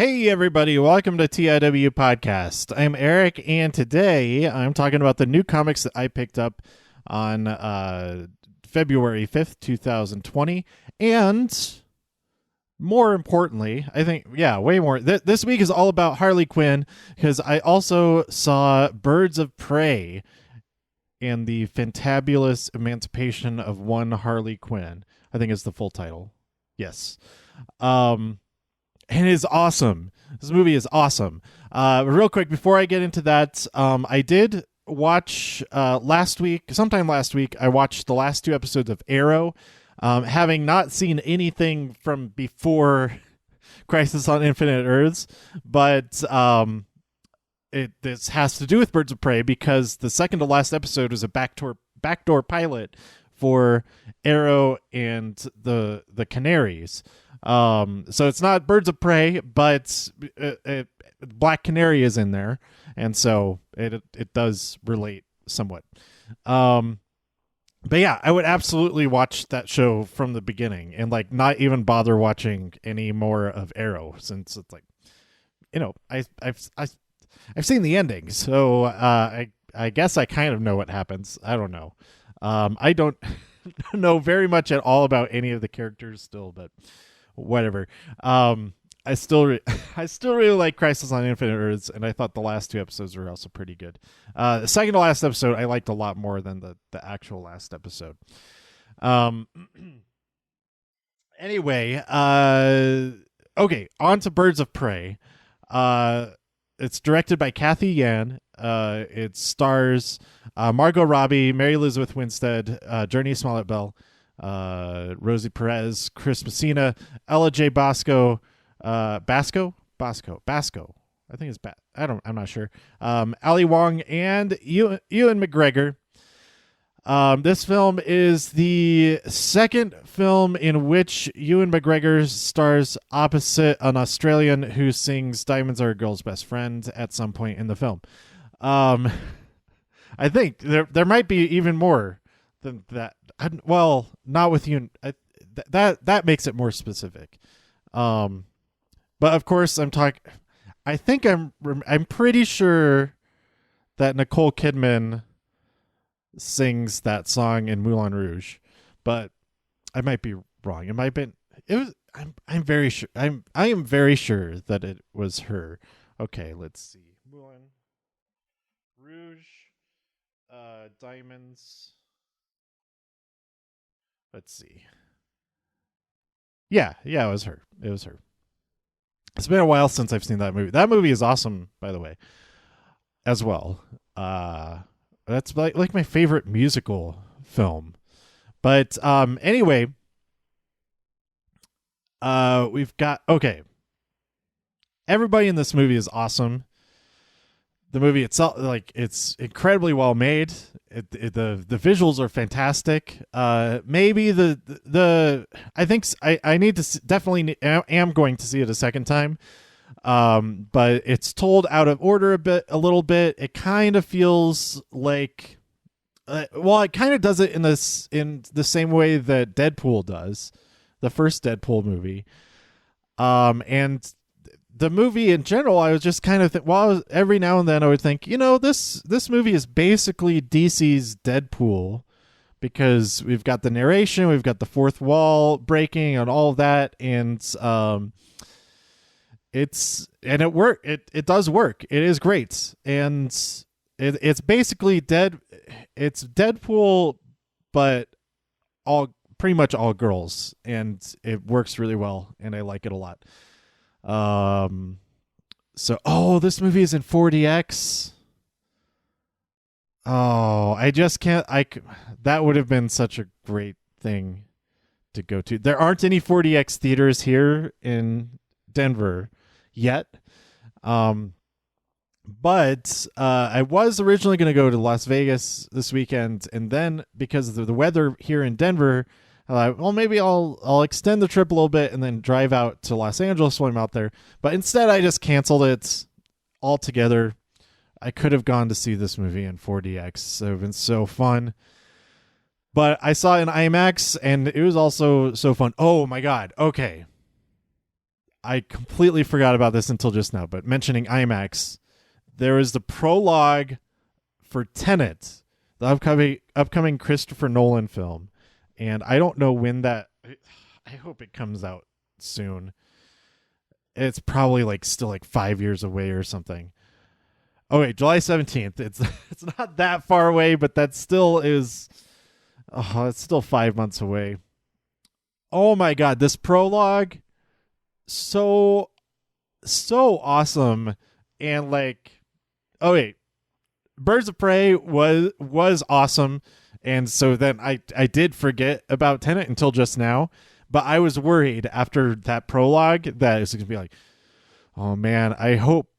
Hey everybody, welcome to TIW Podcast. I'm Eric, and today I'm talking about the new comics that I picked up on February 5th, 2020, and more importantly, I think, way more. This week is all about Harley Quinn, because I also saw Birds of Prey and the Fantabulous Emancipation of one Harley Quinn, I think is the full title. Yes. And it is awesome. This movie is awesome. Real quick, before I get into that, I did watch sometime last week, I watched the last two episodes of Arrow, having not seen anything from before Crisis on Infinite Earths, but this has to do with Birds of Prey because the second to last episode was a backdoor pilot for Arrow and the Canaries. So it's not Birds of Prey, but Black Canary is in there, and so it does relate somewhat. But yeah, I would absolutely watch that show from the beginning and like not even bother watching any more of Arrow, since it's like, I've seen the ending, so I guess I kind of know what happens. I don't know. I don't know very much at all about any of the characters still, but whatever. I still really like Crisis on Infinite Earths, and I thought the last two episodes were also pretty good. The second to last episode I liked a lot more than the actual last episode. Anyway, okay, on to Birds of Prey. It's directed by Kathy Yan. It stars Margot Robbie, Mary Elizabeth Winstead, Journey Smollett-Bell, Rosie Perez, Chris Messina, Ella J. Basco. Basco. I think it's I'm not sure. Ali Wong and Ewan McGregor. This film is the second film in which Ewan McGregor stars opposite an Australian who sings "Diamonds Are a Girl's Best Friend" at some point in the film. I think there might be even more than that. Well, not with you. That makes it more specific. But of course, I think I'm pretty sure that Nicole Kidman sings that song in Moulin Rouge, but I might be wrong. It might have been. It was. I'm very sure. I am very sure that it was her. Okay, let's see. Moulin Rouge, Diamonds. Let's see. Yeah, it was her. It's been a while since I've seen that movie. That movie is awesome, by the way, as well. That's like my favorite musical film. But anyway, we've got everybody in this movie is awesome. The movie itself, it's incredibly well made. The visuals are fantastic. Maybe I think I need to definitely am going to see it a second time. But it's told out of order a little bit. It kind of feels like, it kind of does it in the same way that Deadpool does, the first Deadpool movie. And the movie in general, I was just kind of every now and then I would think, this movie is basically DC's Deadpool, because we've got the narration, we've got the fourth wall breaking and all of that, and it does work. It is great, and it's basically it's Deadpool, but pretty much all girls, and it works really well, and I like it a lot. This movie is in 4DX. Oh, I just can't. That would have been such a great thing to go to. There aren't any 4DX theaters here in Denver yet. But I was originally going to go to Las Vegas this weekend, and then because of the weather here in Denver, maybe I'll extend the trip a little bit and then drive out to Los Angeles while I'm out there. But instead, I just canceled it altogether. I could have gone to see this movie in 4DX. It would have been so fun. But I saw it in IMAX, and it was also so fun. Oh, my God. Okay. I completely forgot about this until just now, but mentioning IMAX, there is the prologue for Tenet, the upcoming Christopher Nolan film, and I don't know when that. I hope it comes out soon. It's probably like still like 5 years away or something. Oh wait, July 17th. It's not that far away, but that still is. Oh, it's still 5 months away. Oh my god, this prologue, so awesome, and like, oh wait, Birds of Prey was awesome, and so then I did forget about Tenet until just now, but I was worried after that prologue that it's gonna be like, oh man, I hope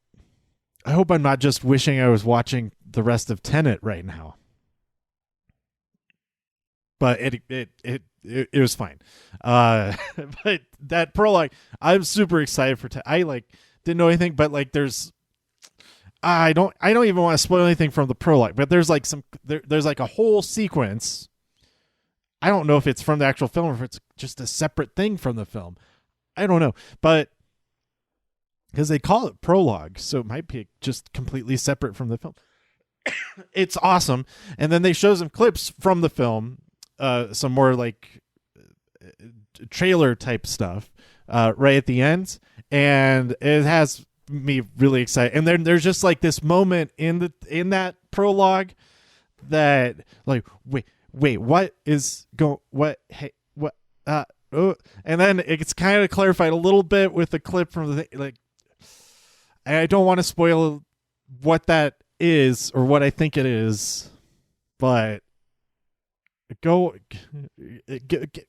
I'm not just wishing I was watching the rest of Tenet right now. But it was fine. But that prologue, I'm super excited for. I like didn't know anything, but like I don't even want to spoil anything from the prologue. But there's like there's like a whole sequence. I don't know if it's from the actual film or if it's just a separate thing from the film. I don't know, but because they call it prologue, so it might be just completely separate from the film. It's awesome, and then they show some clips from the film. Some more like trailer type stuff right at the end, and it has me really excited. And then there's just like this moment in that prologue that like wait what is going what hey what oh, and then it's kind of clarified a little bit with the clip from the like. I don't want to spoil what that is or what I think it is, but go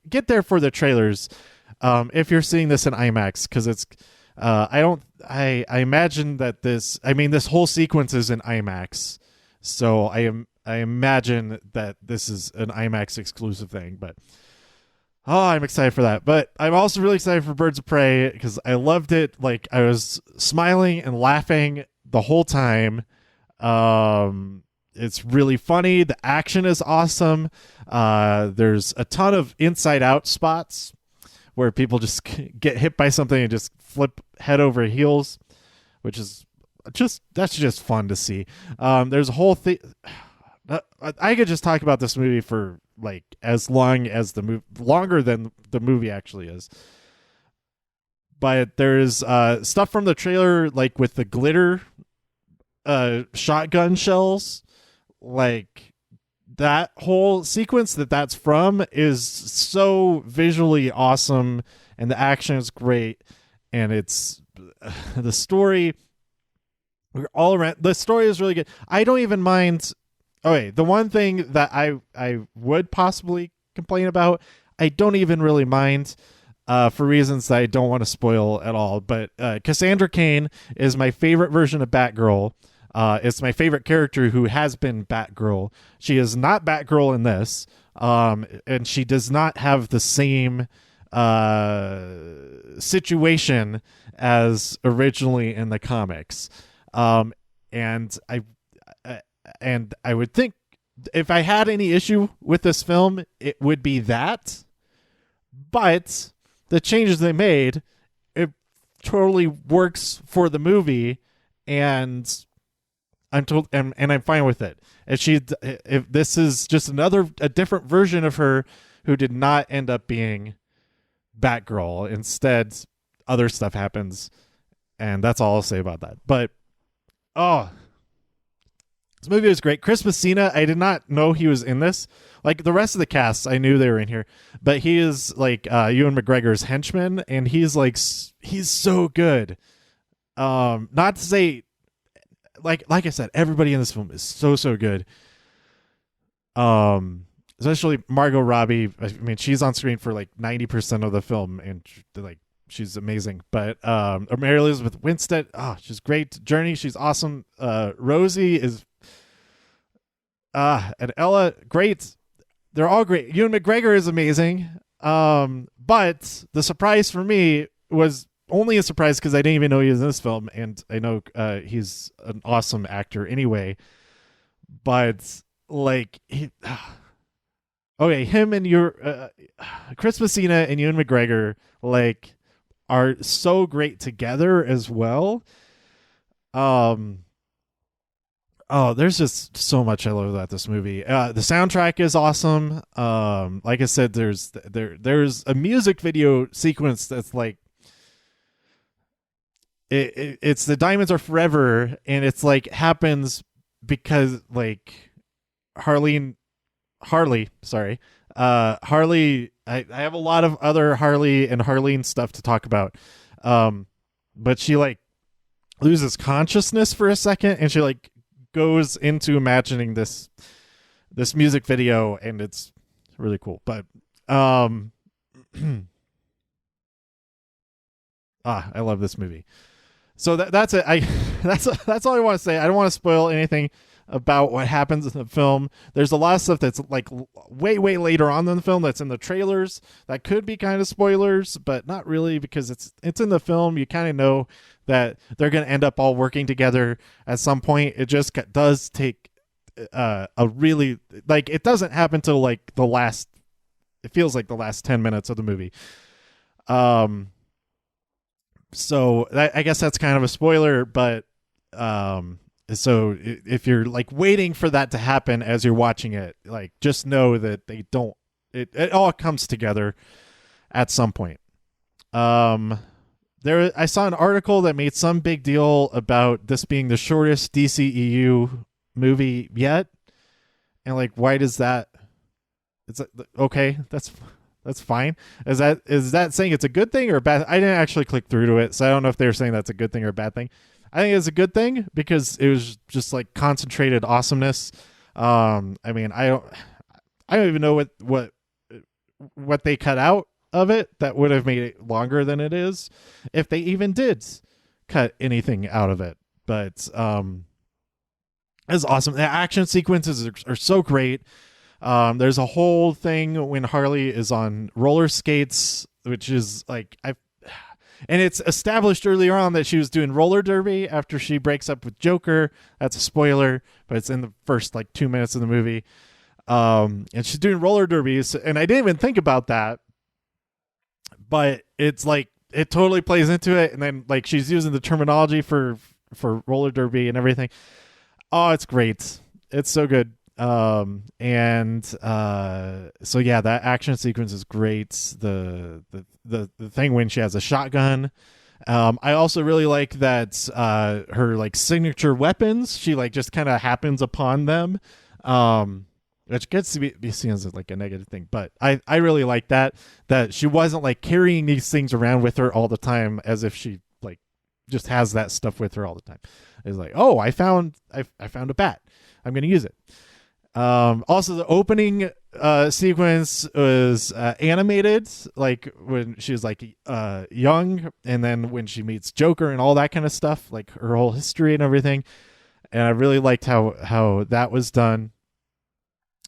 get there for the trailers if you're seeing this in IMAX, because it's I imagine that this whole sequence is in IMAX, so I imagine that this is an IMAX exclusive thing. But I'm excited for that. But I'm also really excited for Birds of Prey because I loved it. Like, I was smiling and laughing the whole time. It's really funny. The action is awesome. There's a ton of inside out spots where people just get hit by something and just flip head over heels, which is that's just fun to see. There's a whole thing. I could just talk about this movie for like as long as the movie, longer than the movie actually is. But there's stuff from the trailer, like with the glitter shotgun shells. Like, that whole sequence that's from is so visually awesome, and the action is great, and it's the story all around. The story is really good. I don't even mind. Okay, the one thing that I would possibly complain about, I don't even really mind for reasons that I don't want to spoil at all. But Cassandra Cain is my favorite version of Batgirl. It's my favorite character who has been Batgirl. She is not Batgirl in this, and she does not have the same situation as originally in the comics. And I would think if I had any issue with this film, it would be that. But the changes they made, it totally works for the movie, and I'm fine with it. If this is just a different version of her who did not end up being Batgirl, instead other stuff happens, and that's all I'll say about that. But this movie was great. Chris Messina, I did not know he was in this. Like the rest of the cast, I knew they were in here, but he is like Ewan McGregor's henchman, and he's so good. Not to say. Like I said, everybody in this film is so good. Especially Margot Robbie. I mean, she's on screen for like 90% of the film, and like she's amazing. But Mary Elizabeth Winstead, she's great. Journey, she's awesome. Rosie is, and Ella, great. They're all great. Ewan McGregor is amazing. But the surprise for me was only a surprise because I didn't even know he was in this film, and I know he's an awesome actor anyway. But like, him and Chris Messina and Ewan McGregor, like, are so great together as well. Um, oh, there's just so much I love about this movie. The soundtrack is awesome. Like I said, there's a music video sequence that's like it's the Diamonds Are Forever, and it's like happens because like Harley, sorry. Harley, I have a lot of other Harley and Harleen stuff to talk about. But she like loses consciousness for a second, and she like goes into imagining this music video, and it's really cool. But I love this movie. So that's it. That's all I want to say. I don't want to spoil anything about what happens in the film. There's a lot of stuff that's like way later on in the film that's in the trailers that could be kind of spoilers, but not really, because it's in the film. You kind of know that they're going to end up all working together at some point. It just does take a really, like, it doesn't happen till like it feels like the last 10 minutes of the movie. So I guess that's kind of a spoiler, but so if you're like waiting for that to happen as you're watching it, like just know that they don't. It all comes together at some point. I saw an article that made some big deal about this being the shortest DCEU movie yet, and like, why does that? It's okay. That's fine. Is that saying it's a good thing or a bad? I didn't actually click through to it, so I don't know if they're saying that's a good thing or a bad thing. I think it's a good thing because it was just like concentrated awesomeness. I mean, I don't even know what they cut out of it that would have made it longer than it is, if they even did cut anything out of it. But it's awesome. The action sequences are so great. There's a whole thing when Harley is on roller skates, which is like and it's established earlier on that she was doing roller derby after she breaks up with Joker. That's a spoiler, but it's in the first like 2 minutes of the movie. And she's doing roller derbies, and I didn't even think about that, but it's like it totally plays into it. And then like she's using the terminology for roller derby and everything. Oh, it's great. It's so good. So yeah, that action sequence is great. The thing when she has a shotgun. I also really like that her like signature weapons, she like just kind of happens upon them, which gets to be seen as like a negative thing, but I really like that she wasn't like carrying these things around with her all the time as if she like just has that stuff with her all the time. It's like, oh, I found a bat, I'm gonna use it. Also, the opening sequence was animated, like when she was like young, and then when she meets Joker and all that kind of stuff, like her whole history and everything. And I really liked how that was done.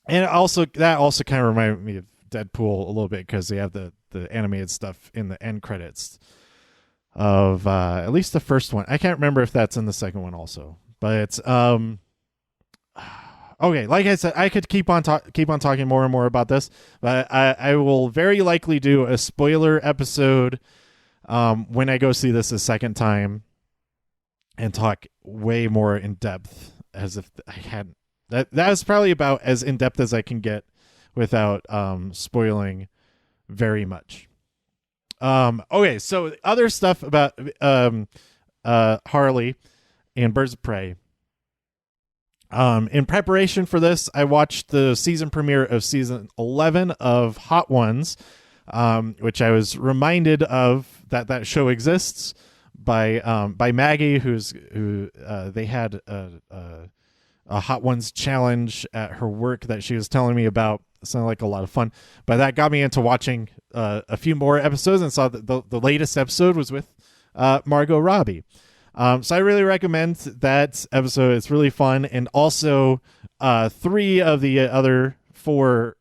And that also kind of reminded me of Deadpool a little bit, because they have the animated stuff in the end credits of at least the first one. I can't remember if that's in the second one also, but it's okay, like I said, I could keep on talking more and more about this, but I will very likely do a spoiler episode when I go see this a second time and talk way more in depth, as if I hadn't. That is probably about as in depth as I can get without spoiling very much. Okay, so other stuff about Harley and Birds of Prey. In preparation for this, I watched the season premiere of season 11 of Hot Ones, which I was reminded of that show exists by Maggie, who they had a Hot Ones challenge at her work that she was telling me about. It sounded like a lot of fun, but that got me into watching a few more episodes, and saw that the latest episode was with Margot Robbie. So I really recommend that episode. It's really fun. And also 3 of the other 4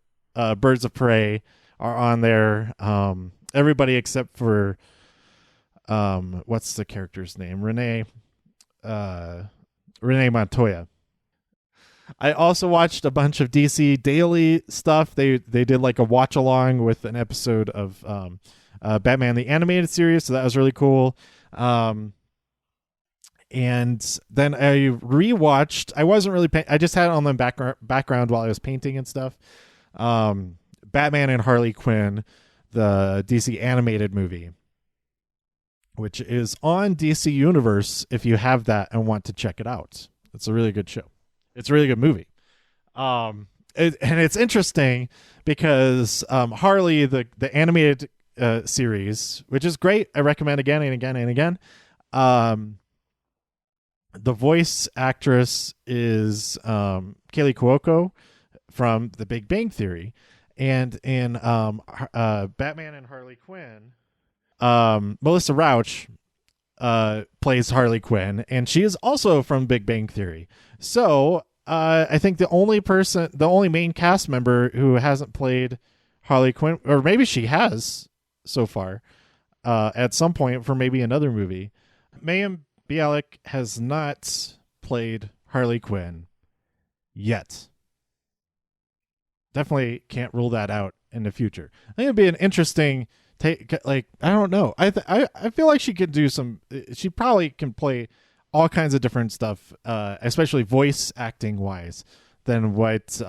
Birds of Prey are on there. Everybody except for what's the character's name? Renee Montoya. I also watched a bunch of DC Daily stuff. They did like a watch along with an episode of Batman the Animated Series, so that was really cool. And then I rewatched. I wasn't really. I just had it on the background while I was painting and stuff. Batman and Harley Quinn, the DC animated movie, which is on DC Universe. If you have that and want to check it out, it's a really good show. It's a really good movie. And it's interesting because Harley, the animated series, which is great. I recommend again and again and again. The voice actress is Kaylee Cuoco from The Big Bang Theory. And in Batman and Harley Quinn, Melissa Rauch plays Harley Quinn, and she is also from Big Bang Theory. So I think the only main cast member who hasn't played Harley Quinn, or maybe she has so far at some point for maybe another movie, Mayim Bialik has not played Harley Quinn yet. Definitely can't rule that out in the future. I think it'd be an interesting take. Like, I don't know. I feel like she could do some. She probably can play all kinds of different stuff, especially voice acting wise, than what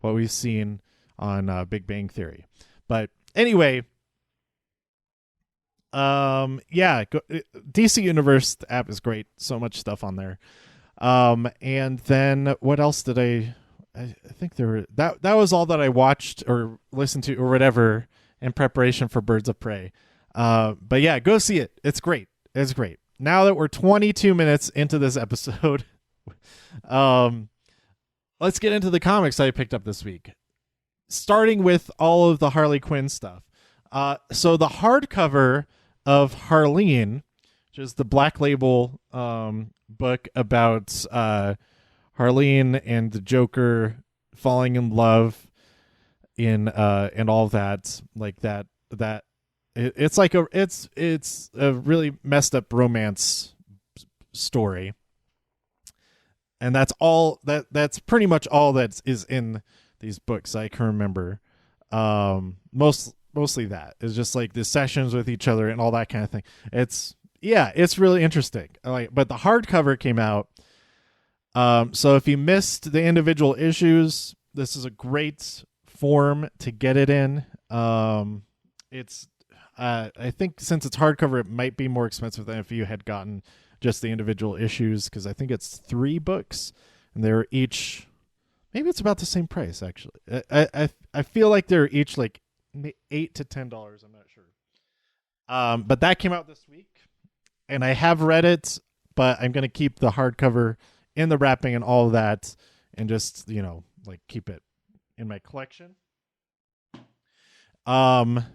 we've seen on Big Bang Theory. But anyway. DC Universe, the app is great. So much stuff on there. And then what else did I think there were that was all that I watched or listened to or whatever in preparation for Birds of Prey. But yeah, go see it. It's great. It's great. Now that we're 22 minutes into this episode, let's get into the comics I picked up this week. Starting with all of the Harley Quinn stuff. So the hardcover of Harleen, which is the Black Label book about Harleen and the Joker falling in love in and all that, like that it's like it's a really messed up romance story, and that's pretty much all that is in these books I can remember. Mostly that is just like the sessions with each other and all that kind of thing. It's really interesting. But the hardcover came out. So if you missed the individual issues, this is a great form to get it in. It's I think since it's hardcover, it might be more expensive than if you had gotten just the individual issues, because I think it's 3 books and they're each, maybe it's about the same price actually. I feel like they're each like $8 to $10. I'm not sure. But that came out this week, and I have read it, but I'm going to keep the hardcover in the wrapping and all of that, and just, like keep it in my collection. And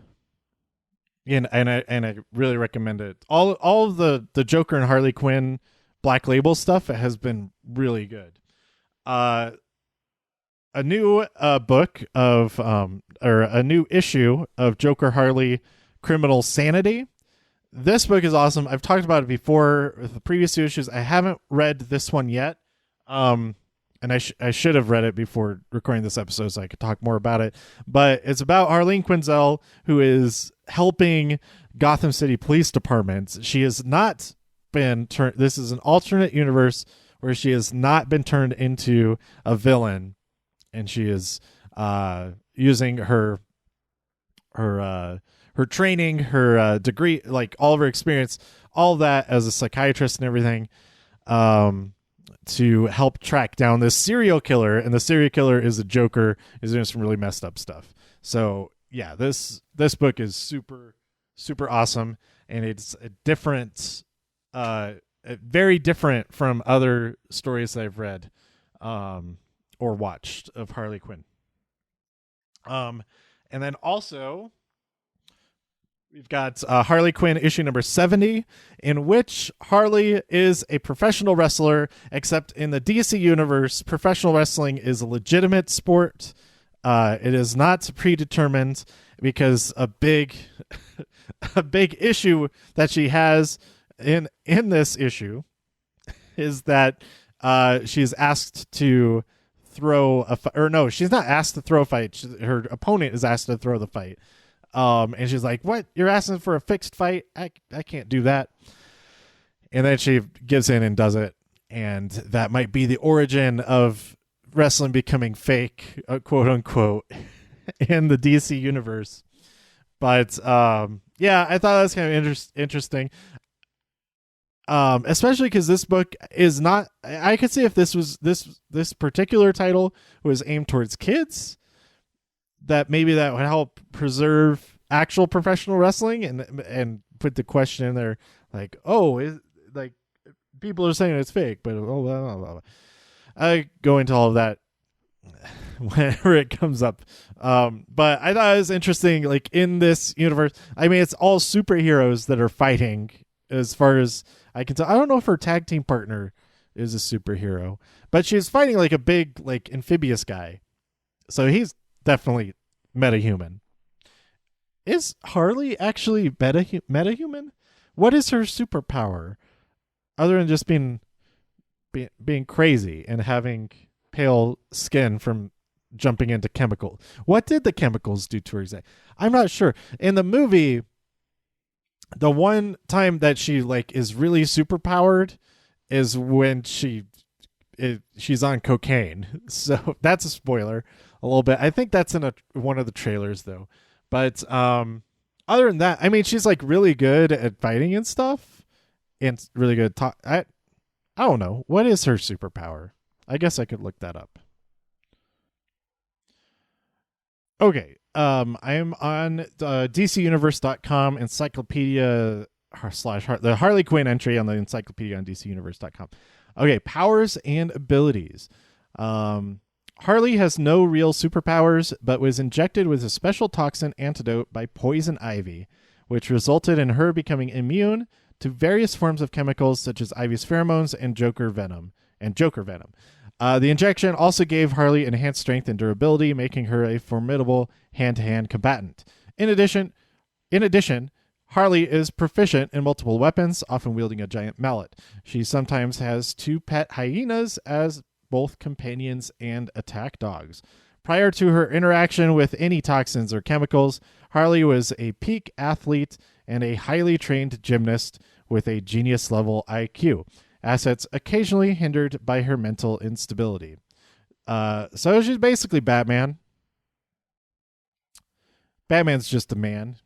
I really recommend it. All of the Joker and Harley Quinn Black Label stuff has been really good. A new book of or a new issue of Joker Harley Criminal Sanity. This book is awesome. I've talked about it before with the previous 2 issues. I haven't read this one yet. And I should have read it before recording this episode so I could talk more about it. But it's about Harleen Quinzel, who is helping Gotham City Police Department. She has not been turned. This is an alternate universe where she has not been turned into a villain. And she is using her training, her degree, like all of her experience, all that as a psychiatrist and everything, to help track down this serial killer. And the serial killer is the Joker, is doing some really messed up stuff. So yeah, this book is super, super awesome, and it's a different, very different from other stories that I've read. Or watched of Harley Quinn. And then also we've got Harley Quinn issue number 70, in which Harley is a professional wrestler, except in the DC universe, professional wrestling is a legitimate sport. It is not predetermined, because a big issue that she has in this issue is that she's asked to throw or no, she's not asked to throw a fight. Her opponent is asked to throw the fight. And she's like, "What? You're asking for a fixed fight? I can't do that." And then she gives in and does it. And that might be the origin of wrestling becoming fake, quote unquote, in the DC universe. But yeah, I thought that was kind of interesting. Especially because this book is not. I could see if this particular title was aimed towards kids, that maybe that would help preserve actual professional wrestling and put the question in there like, oh, like people are saying it's fake, but oh, blah, blah, blah. I go into all of that whenever it comes up. But I thought it was interesting, like in this universe, I mean, it's all superheroes that are fighting as far as I can tell. I don't know if her tag team partner is a superhero, but she's fighting like a big, like amphibious guy. So he's definitely metahuman. Is Harley actually metahuman? What is her superpower other than just being crazy and having pale skin from jumping into chemical? What did the chemicals do to her exactly? I'm not sure. In the movie, the one time that she like is really superpowered is when she's on cocaine. So that's a spoiler a little bit. I think that's in one of the trailers though. But other than that, I mean, she's like really good at fighting and stuff, and really good at talk. I don't know, what is her superpower. I guess I could look that up. Okay. I am on DCUniverse.com encyclopedia / the Harley Quinn entry on the encyclopedia on DCUniverse.com. Okay, powers and abilities. Harley has no real superpowers, but was injected with a special toxin antidote by Poison Ivy, which resulted in her becoming immune to various forms of chemicals such as Ivy's pheromones and Joker venom. The injection also gave Harley enhanced strength and durability, making her a formidable hand-to-hand combatant. In addition, Harley is proficient in multiple weapons, often wielding a giant mallet. She sometimes has 2 pet hyenas as both companions and attack dogs. Prior to her interaction with any toxins or chemicals, Harley was a peak athlete and a highly trained gymnast with a genius-level IQ. Assets occasionally hindered by her mental instability. So she's basically Batman. Batman's just a man,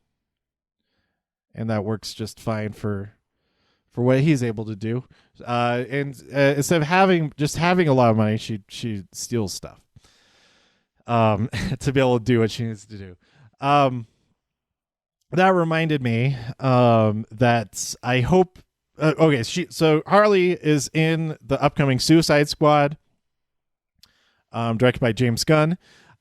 and that works just fine for what he's able to do. And instead of having a lot of money, she steals stuff to be able to do what she needs to do. That reminded me that I hope. Okay, so Harley is in the upcoming Suicide Squad, directed by James Gunn.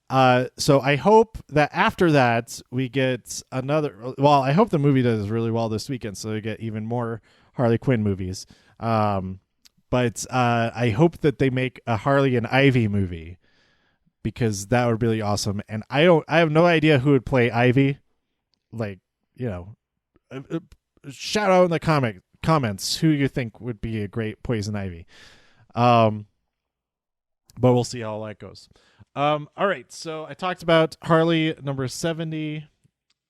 So I hope that after that we get another. Well, I hope the movie does really well this weekend, so we get even more Harley Quinn movies. But I hope that they make a Harley and Ivy movie, because that would be really awesome. And I have no idea who would play Ivy. Like, shout out in the comments who you think would be a great Poison Ivy. But we'll see how that goes. All right, so I talked about Harley number 70.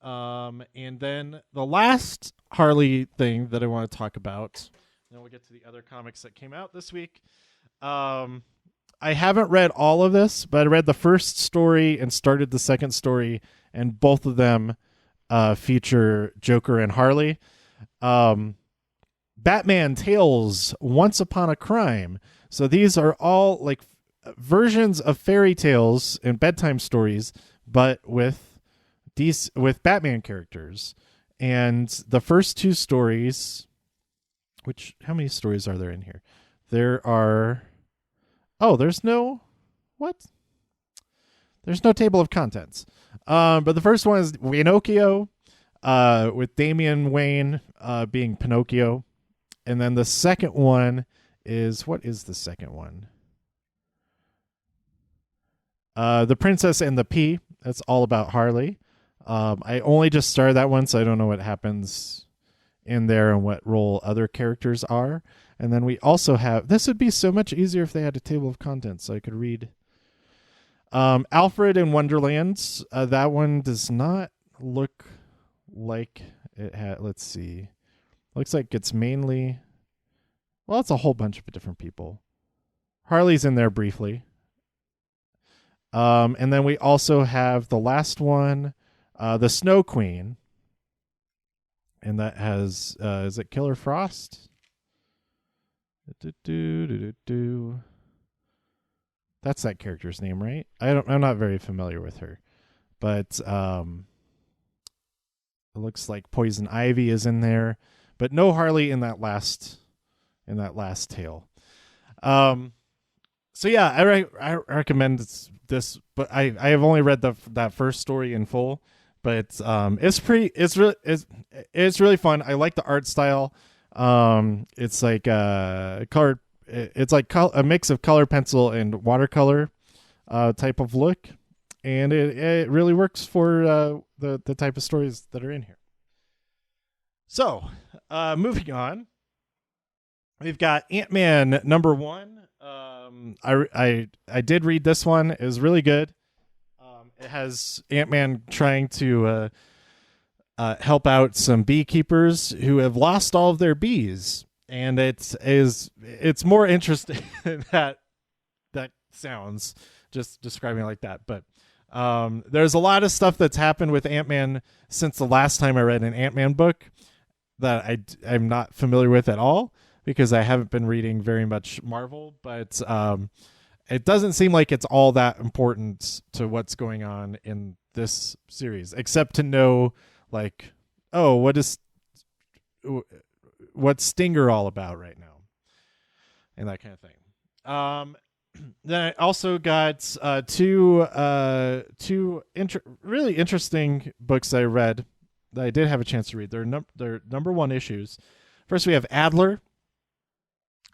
And then the last Harley thing that I want to talk about, and then we'll get to the other comics that came out this week. I haven't read all of this, but I read the first story and started the second story, and both of them feature Joker and Harley. Batman Tales Once Upon a Crime. So these are all like versions of fairy tales and bedtime stories, but with Batman characters. And the first 2 stories, how many stories are there in here? There's no table of contents. But the first one is Pinocchio, with Damian Wayne being Pinocchio. And then the second one is, what is the second one? The Princess and the Pea. That's all about Harley. I only just started that one, so I don't know what happens in there and what role other characters are. And then we also have, this would be so much easier if they had a table of contents so I could read. Alfred in Wonderland. That one does not look like it had, let's see. Looks like it's mainly, well, it's a whole bunch of different people. Harley's in there briefly. And then we also have the last one, the Snow Queen. And that has, is it Killer Frost? That's that character's name, right? I'm not very familiar with her. But it looks like Poison Ivy is in there, but no Harley in that last tale. So yeah, I recommend this, but I have only read that first story in full, but it's really fun. I like the art style. It's like colored. It's like a mix of color pencil and watercolor type of look, and it really works for the type of stories that are in here. So, moving on, we've got Ant-Man #1. I did read this one. It was really good. It has Ant-Man trying to help out some beekeepers who have lost all of their bees, and it's more interesting than that sounds, just describing it like that. But there's a lot of stuff that's happened with Ant-Man since the last time I read an Ant-Man book that I'm not familiar with at all, because I haven't been reading very much Marvel, but it doesn't seem like it's all that important to what's going on in this series, except to know, like, oh, what's Stinger all about right now, and that kind of thing. Then I also got two really interesting books I read that I did have a chance to read. They're #1 issues. First, we have Adler.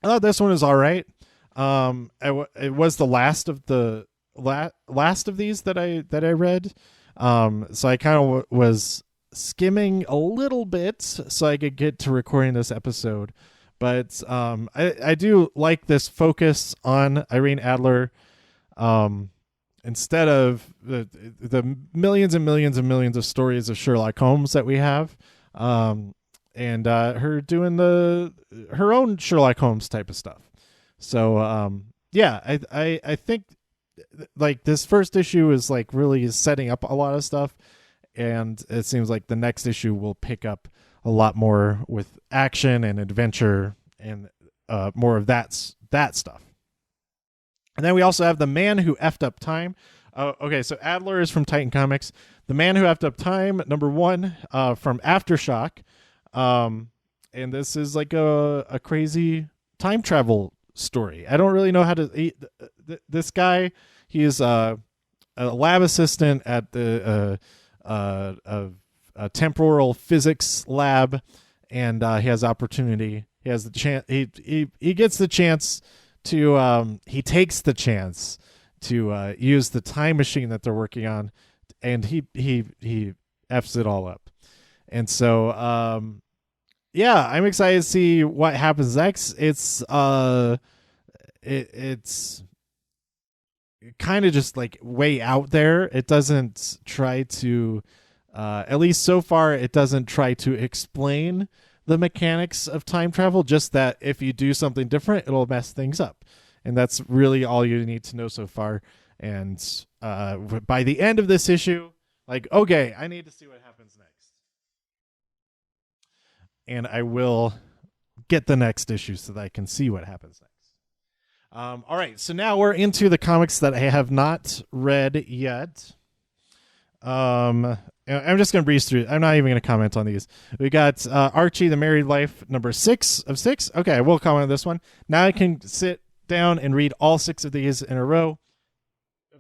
I thought this one was all right. It was the last of these that I read. So I kind of was skimming a little bit so I could get to recording this episode. But I do like this focus on Irene Adler, instead of the millions and millions and millions of stories of Sherlock Holmes that we have. And her doing her own Sherlock Holmes type of stuff. So yeah, I think like this first issue is like really setting up a lot of stuff, and it seems like the next issue will pick up a lot more with action and adventure and more of that stuff. And then we also have The Man Who Effed Up Time. Okay, so Adler is from Titan Comics. The Man Who Effed Up Time, #1, from Aftershock. And this is like a crazy time travel story. I don't really know how to. This guy, he is a lab assistant at the a temporal physics lab, and he has opportunity. He has the chance. He gets the chance to. He takes the chance to use the time machine that they're working on, and he f's it all up. And so, yeah, I'm excited to see what happens next. It's it's kind of just like way out there. It doesn't try to, at least so far, it doesn't try to explain the mechanics of time travel. Just that if you do something different, it'll mess things up, and that's really all you need to know so far. And by the end of this issue, like, okay, I need to see what happens next. And I will get the next issue so that I can see what happens next. All right, so now we're into the comics that I have not read yet. I'm just going to breeze through. I'm not even going to comment on these. We got Archie, The Married Life, #6 of 6. Okay, I will comment on this one. Now I can sit down and read all 6 of these in a row.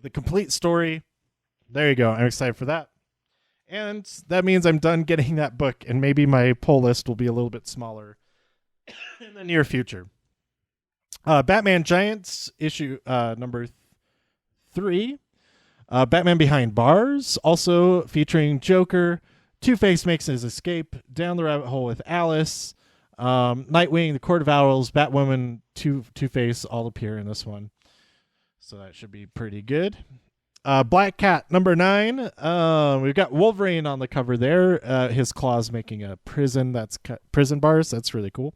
The complete story. There you go. I'm excited for that. And that means I'm done getting that book, and maybe my pull list will be a little bit smaller in the near future. Batman Giants, issue #3. Batman Behind Bars, also featuring Joker. Two-Face makes his escape down the rabbit hole with Alice. Nightwing, the Court of Owls, Batwoman, Two-Face all appear in this one. So that should be pretty good. Black Cat number 9. We've got Wolverine on the cover there. His claws making a prison. That's prison bars. That's really cool.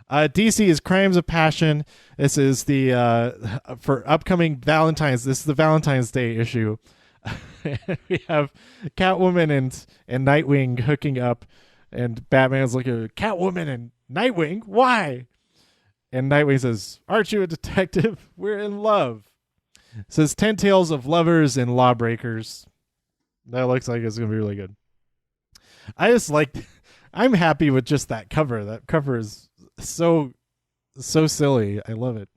DC is Crimes of Passion. This is the for upcoming Valentine's. This is the Valentine's Day issue. We have Catwoman and Nightwing hooking up, and Batman's looking at Catwoman and Nightwing. Why? And Nightwing says, "Aren't you a detective? We're in love." It says 10 Tales of Lovers and Lawbreakers. That looks like it's going to be really good. I'm happy with just that cover. That cover is so silly. I love it.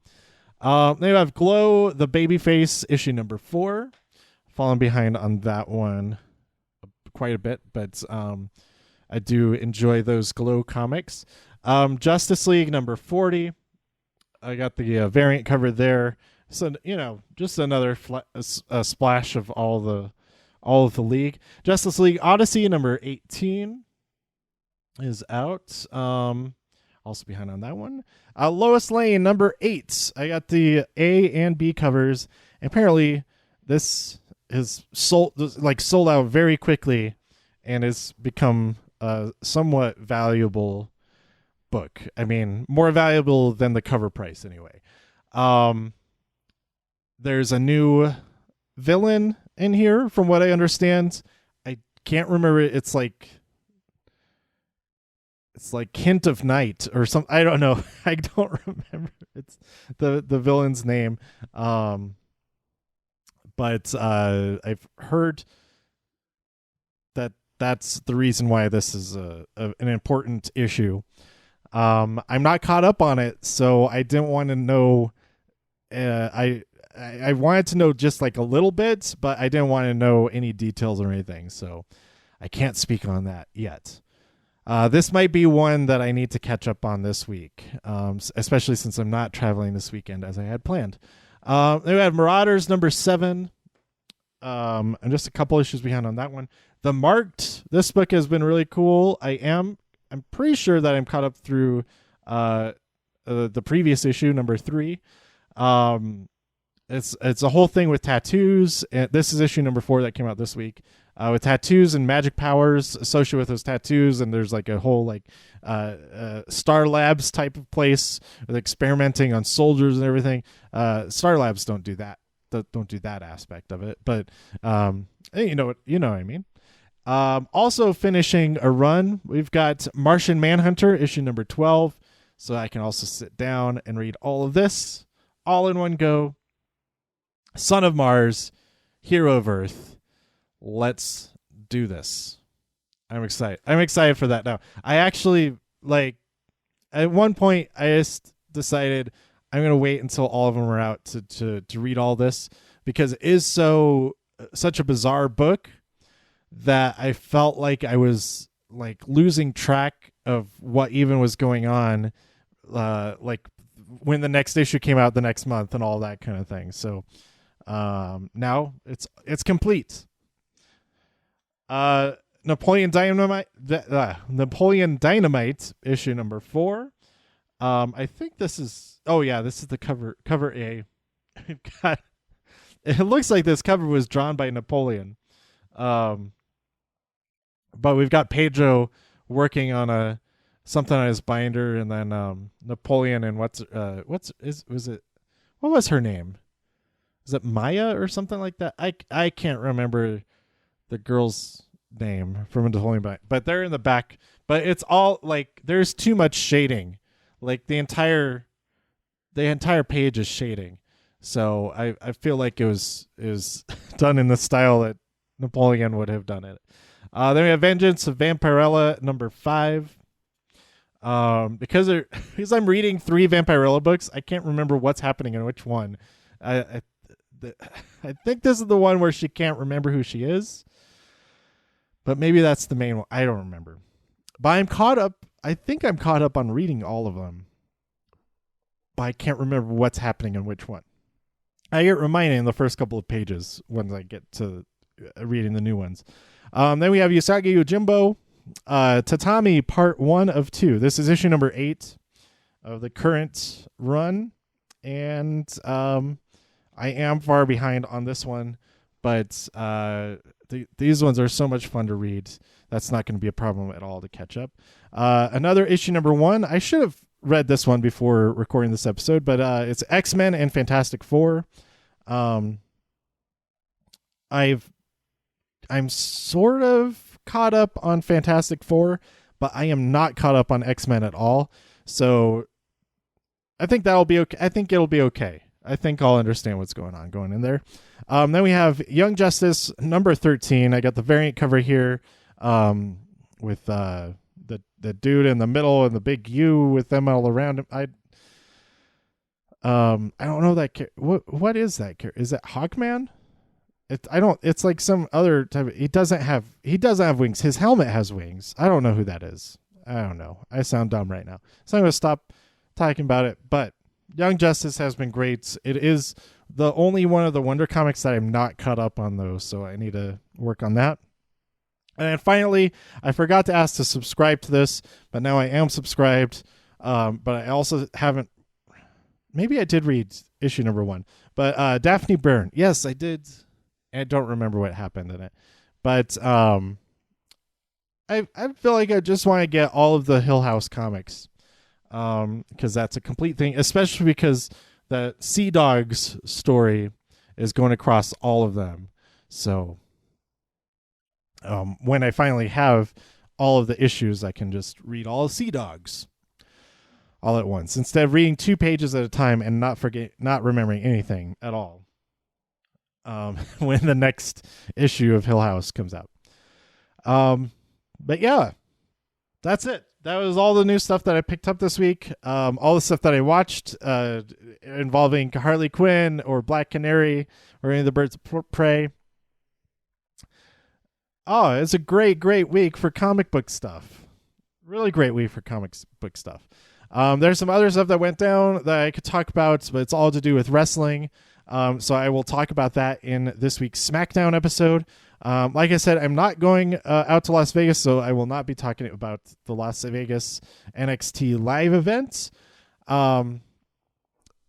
Then you have Glow, the Babyface, issue number 4. Falling behind on that one quite a bit, but I do enjoy those Glow comics. Justice League number 40. I got the variant cover there. So, just another splash of all of the league. Justice League Odyssey number 18 is out. Also behind on that one. Lois Lane number 8. I got the A and B covers. Apparently, this is sold out very quickly, and has become a somewhat valuable book. I mean, more valuable than the cover price, anyway. There's a new villain in here, from what I understand. I can't remember. It's like Hint of Night or something. I don't know. I don't remember. It's the villain's name. But I've heard that that's the reason why this is an important issue. I'm not caught up on it, so I didn't want to know. I wanted to know just like a little bit, but I didn't want to know any details or anything, so I can't speak on that yet. This might be one that I need to catch up on this week, especially since I'm not traveling this weekend as I had planned. Then we have Marauders number 7. And just a couple issues behind on that one. The Marked. This book has been really cool. I'm pretty sure that I'm caught up through the previous issue, number 3. It's a whole thing with tattoos. And this is issue number 4 that came out this week. With tattoos and magic powers associated with those tattoos, and there's like a whole Star Labs type of place with experimenting on soldiers and everything. Star Labs don't do that. Don't do that aspect of it, but you know what I mean. Also finishing a run, we've got Martian Manhunter issue number 12, so I can also sit down and read all of this all in one go. Son of Mars, Hero of Earth. Let's do this. I'm excited. I'm excited for that now. I actually, at one point, I just decided I'm going to wait until all of them are out to read all this, because it is such a bizarre book that I felt like I was losing track of what even was going on, when the next issue came out the next month and all that kind of thing. So now it's complete. Napoleon Dynamite issue number 4. I think this is the cover A. God, it looks like this cover was drawn by Napoleon. But we've got Pedro working on something on his binder, and then Napoleon and what was her name? Is it Maya or something like that? I can't remember the girl's name from Napoleon, but they're in the back. But it's all there's too much shading. The entire page is shading. So I feel like it was done in the style that Napoleon would have done it. Then we have Vengeance of Vampirella number 5. Because I'm reading 3 Vampirella books, I can't remember what's happening in which one. I think this is the one where she can't remember who she is, but maybe that's the main one. I don't remember. But I'm caught up. I think I'm caught up on reading all of them, but I can't remember what's happening in which one. I get reminded in the first couple of pages when I get to reading the new ones. Then we have Usagi Yojimbo Tatami Part 1 of 2. This is issue number 8 of the current run, and I am far behind on this one, but these ones are so much fun to read. That's not going to be a problem at all to catch up. Another issue number 1. I should have read this one before recording this episode, but it's X-Men and Fantastic Four. I'm sort of caught up on Fantastic Four, but I am not caught up on X-Men at all. So I think that'll be okay. I think it'll be okay. I think I'll understand what's going on going in there. Then we have Young Justice number 13. I got the variant cover here with the dude in the middle and the big U with them all around him. I don't know that. What is that character? Is that Hawkman? It's like some other type of, he doesn't have wings. His helmet has wings. I don't know who that is. I don't know. I sound dumb right now. So I'm going to stop talking about it, but Young Justice has been great. It is the only one of the Wonder Comics that I'm not caught up on, though, so I need to work on that. And then finally, I forgot to ask to subscribe to this, but now I am subscribed. But I also haven't. Maybe I did read issue number 1, but Daphne Byrne. Yes, I did. I don't remember what happened in it, but I feel like I just want to get all of the Hill House comics, because that's a complete thing, especially because the Sea Dogs story is going across all of them. So when I finally have all of the issues, I can just read all of Sea Dogs all at once instead of reading 2 pages at a time and not remembering anything at all. When the next issue of Hill House comes out. But yeah, that's it. That was all the new stuff that I picked up this week. All the stuff that I watched involving Harley Quinn or Black Canary or any of the Birds of Prey. Oh, it's a great week for comic book stuff. Really great week for comic book stuff. There's some other stuff that went down that I could talk about, but it's all to do with wrestling. So I will talk about that in this week's SmackDown episode. Like I said, I'm not going out to Las Vegas, so I will not be talking about the Las Vegas NXT live event.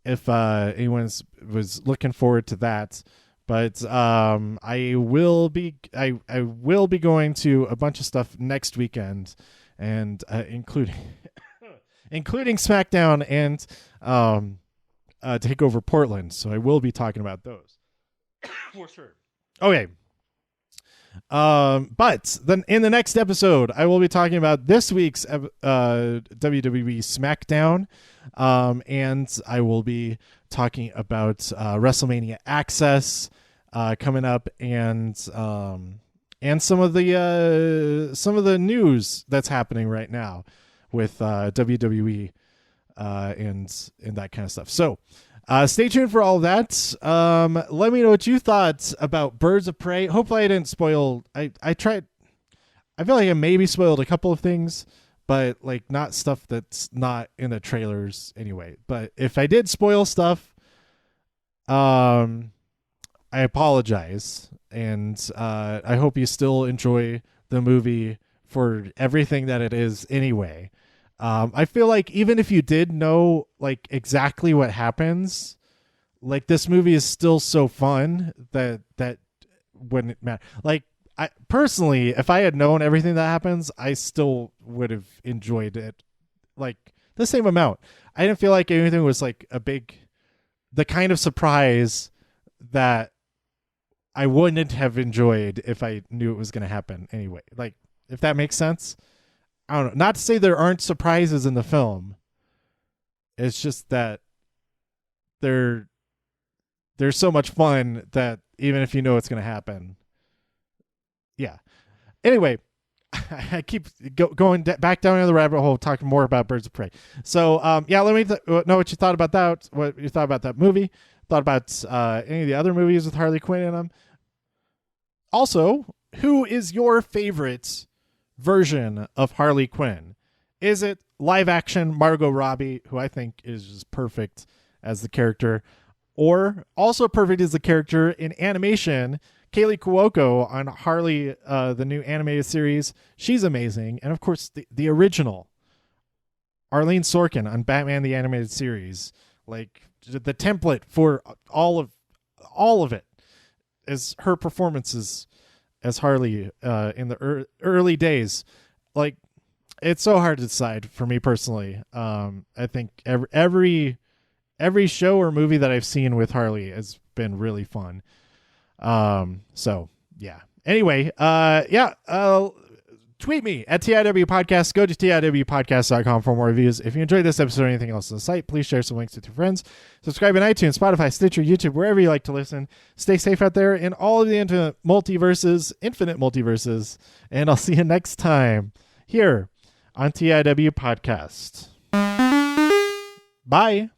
If anyone was looking forward to that, but I will be going to a bunch of stuff next weekend, and including SmackDown and Takeover Portland, so I will be talking about those for sure. Okay. But then in the next episode, I will be talking about this week's WWE SmackDown, and I will be talking about WrestleMania Access coming up, and some of the news that's happening right now with WWE. And that kind of stuff. So stay tuned for all that. Let me know what you thought about Birds of Prey. Hopefully I didn't spoil. I tried. I feel like I maybe spoiled a couple of things, but like not stuff that's not in the trailers anyway. But if I did spoil stuff, I apologize. And I hope you still enjoy the movie for everything that it is anyway. I feel like even if you did know like exactly what happens, like this movie is still so fun that wouldn't matter. Like I personally, if I had known everything that happens, I still would have enjoyed it like the same amount. I didn't feel like anything was like the kind of surprise that I wouldn't have enjoyed if I knew it was going to happen anyway. Like if that makes sense. I don't know. Not to say there aren't surprises in the film. It's just that they're so much fun that even if you know it's going to happen. Yeah. Anyway, I keep going back down into the rabbit hole talking more about Birds of Prey. So, yeah, let me know what you thought about that, what you thought about that movie, thought about any of the other movies with Harley Quinn in them. Also, who is your favorite version of Harley Quinn? Is it live action Margot Robbie, who I think is just perfect as the character, or also perfect as the character in animation Kaylee Cuoco on Harley, the new animated series. She's amazing. And of course, the original Arlene Sorkin on Batman the Animated Series. Like the template for all of it is her performances as Harley in the early days. Like, it's so hard to decide for me personally. I think every show or movie that I've seen with Harley has been really fun. So yeah. Anyway, tweet me at TIW Podcast. Go to TIWpodcast.com for more reviews. If you enjoyed this episode or anything else on the site, please share some links with your friends. Subscribe on iTunes, Spotify, Stitcher, YouTube, wherever you like to listen. Stay safe out there in all of the infinite multiverses. And I'll see you next time here on TIW Podcast. Bye.